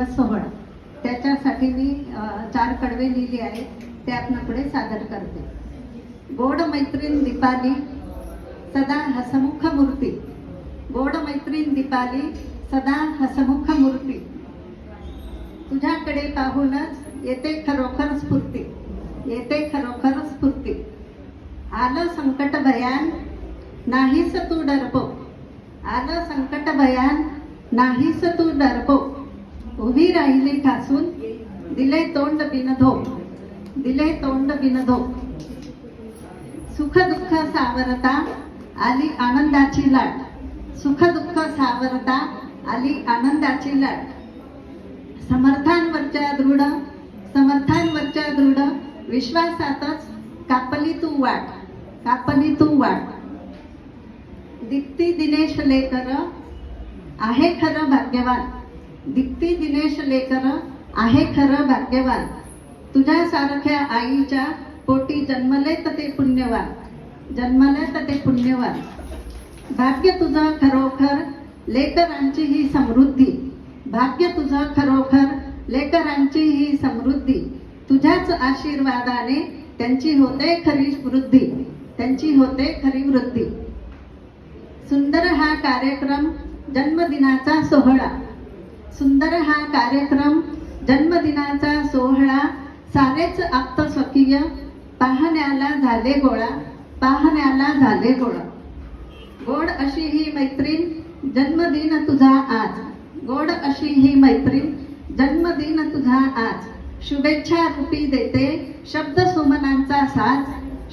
सोहळा त्याच्यासाठी मी 4 कडवे लिहिले आहेत ते आपल्यापुढे सादर करते। गोड मैत्रीण दीपाली सदा हसमुख मूर्ती, गोड मैत्रीण दीपाली सदा हसमुख मूर्ती, तुझ्याकडे पाहूनच येते खरोखर स्फूर्ती, येते खरोखर स्फूर्ती। आलं संकट भयान नाहीस तू डरपोक, आलं संकट भयान नाहीस तू डरपोक, उभी राहिली ठासून दिले तोंड बिनधोक, दिले तोंड बिनधोक। सुख दुःख सावरता आली आनंदाची लाट, सुख दुःख सावरता आली आनंदाची लाट। समर्थांवरच्या दृढ, समर्थांवरच्या दृढ विश्वासातच कापली तू वाट, कापली तू वाट। दीप्ती दिनेश लेकर आहे खरं भाग्यवान, दीप्ती दिनेश लेकर आहे खरं भाग्यवान। तुझ्यासारख्या आईच्या पोटी जन्मलेत ते पुण्यवान, जन्मलेत ते पुण्यवान। भाग्य तुझं खरोखर लेकरांची ही समृद्धी, भाग्य तुझं खरोखर लेकरांची ही समृद्धी। तुझ्याच आशीर्वादाने त्यांची होते खरी वृद्धी, त्यांची होते खरी वृद्धी। सुंदर हा कार्यक्रम जन्मदिनाचा सोहळा, सुंदर हा कार्यक्रम जन्मदिनाचा सोहळा। सारेच आप्त स्वकीय पाहण्याला झाले गोळा, पाहण्याला झाले गोळा। गोड अशी ही मैत्रीण जन्मदिन तुझा आज, गोड अशी ही मैत्रीण जन्मदिन तुझा आज। शुभेच्छा रूपी देते शब्द सुमनांचा साज,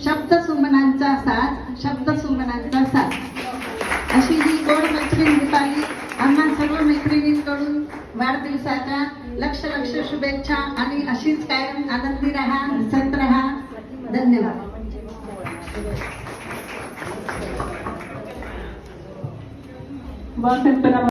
शब्द सुमनांचा साज, शब्द सुमनांचा साज। अशी ही गोड मैत्रीण दीपाली आम्हा सर्व मैत्रिणींकडून वाढदिवसाच्या लक्ष लक्ष शुभेच्छा आणि अशीच कायम आनंदी राहा, हसत राहा। धन्यवाद।